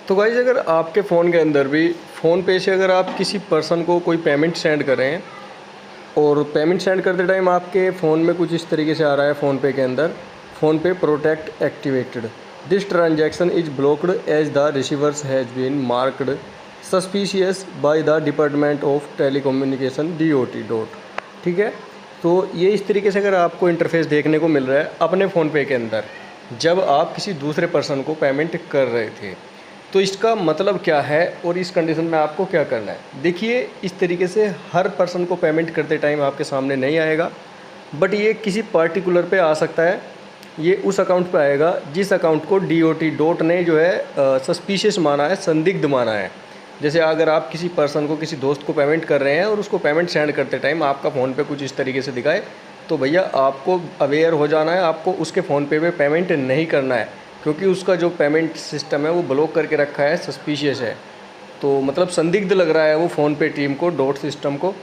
तो गाइज़ अगर आपके फ़ोन के अंदर भी फ़ोनपे से अगर आप किसी पर्सन को कोई पेमेंट सेंड करें और पेमेंट सेंड करते टाइम आपके फ़ोन में कुछ इस तरीके से आ रहा है फ़ोनपे के अंदर, PhonePe protect activated, this transaction is blocked as the receivers has been marked suspicious by the department of telecommunication DOT dot. ठीक है, तो ये इस तरीके से अगर आपको इंटरफेस देखने को मिल रहा है अपने फ़ोनपे के अंदर जब आप किसी दूसरे पर्सन को पेमेंट कर रहे थे, तो इसका मतलब क्या है और इस कंडीशन में आपको क्या करना है। देखिए, इस तरीके से हर पर्सन को पेमेंट करते टाइम आपके सामने नहीं आएगा, बट ये किसी पर्टिकुलर पे आ सकता है। ये उस अकाउंट पे आएगा जिस अकाउंट को DOT डॉट ने जो है सस्पिशियस माना है, संदिग्ध माना है। जैसे अगर आप किसी पर्सन को, किसी दोस्त को पेमेंट कर रहे हैं और उसको पेमेंट सेंड करते टाइम आपका फ़ोन पे कुछ इस तरीके से दिखाए, तो भैया आपको अवेयर हो जाना है, आपको उसके फ़ोन पे पेमेंट नहीं करना है, क्योंकि उसका जो पेमेंट सिस्टम है वो ब्लॉक करके रखा है, सस्पिशियस है। तो मतलब संदिग्ध लग रहा है वो फ़ोनपे टीम को, डॉट सिस्टम को।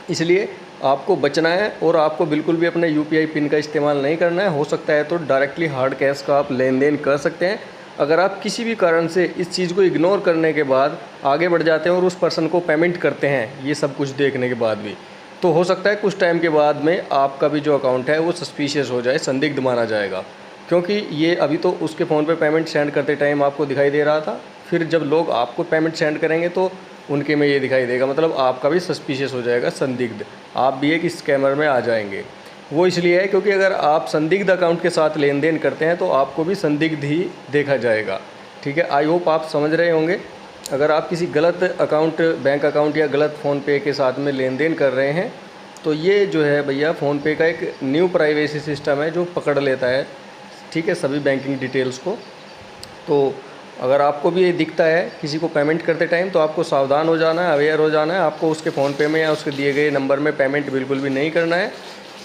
इसलिए आपको बचना है और आपको बिल्कुल भी अपने UPI पिन का इस्तेमाल नहीं करना है। हो सकता है तो डायरेक्टली हार्ड कैश का आप लेन देन कर सकते हैं। अगर आप किसी भी कारण से इस चीज़ को इग्नोर करने के बाद आगे बढ़ जाते हैं और उस पर्सन को पेमेंट करते हैं, ये सब कुछ देखने के बाद भी, तो हो सकता है कुछ टाइम के बाद में आपका भी जो अकाउंट है वो सस्पिशियस हो जाए, संदिग्ध माना जाएगा। क्योंकि ये अभी तो उसके फ़ोन पे पेमेंट सेंड करते टाइम आपको दिखाई दे रहा था, फिर जब लोग आपको पेमेंट सेंड करेंगे तो उनके में ये दिखाई देगा, मतलब आपका भी सस्पिशियस हो जाएगा, संदिग्ध। आप भी एक स्कैमर में आ जाएंगे। वो इसलिए है क्योंकि अगर आप संदिग्ध अकाउंट के साथ लेन देन करते हैं तो आपको भी संदिग्ध ही देखा जाएगा। ठीक है, आई होप आप समझ रहे होंगे। अगर आप किसी गलत अकाउंट, बैंक अकाउंट या गलत फ़ोनपे के साथ में लेन देन कर रहे हैं, तो ये जो है भैया फ़ोनपे का एक न्यू प्राइवेसी सिस्टम है जो पकड़ लेता है, ठीक है, सभी बैंकिंग डिटेल्स को। तो अगर आपको भी ये दिखता है किसी को पेमेंट करते टाइम, तो आपको सावधान हो जाना है, अवेयर हो जाना है। आपको उसके फ़ोनपे में या उसके दिए गए नंबर में पेमेंट बिल्कुल भी नहीं करना है,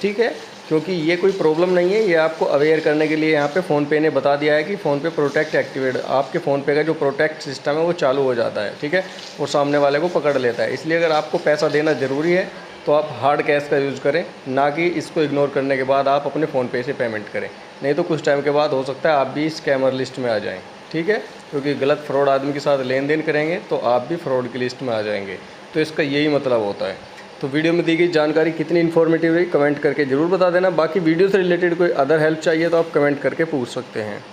ठीक है, क्योंकि ये कोई प्रॉब्लम नहीं है। ये आपको अवेयर करने के लिए यहाँ पे फ़ोनपे ने बता दिया है कि फ़ोनपे प्रोटेक्ट एक्टिवेट, आपके फ़ोनपे का जो प्रोटेक्ट सिस्टम है वो चालू हो जाता है, ठीक है, और सामने वाले को पकड़ लेता है। इसलिए अगर आपको पैसा देना ज़रूरी है तो आप हार्ड कैश का यूज़ करें, ना कि इसको इग्नोर करने के बाद आप अपने फ़ोनपे से पेमेंट करें। नहीं तो कुछ टाइम के बाद हो सकता है आप भी स्कैमर लिस्ट में आ जाएँ, ठीक है, क्योंकि गलत फ्रॉड आदमी के साथ लेन देन करेंगे तो आप भी फ्रॉड की लिस्ट में आ जाएंगे। तो इसका यही मतलब होता है। तो वीडियो में दी गई जानकारी कितनी इन्फॉर्मेटिव रही कमेंट करके ज़रूर बता देना। बाकी वीडियो से रिलेटेड कोई अदर हेल्प चाहिए तो आप कमेंट करके पूछ सकते हैं।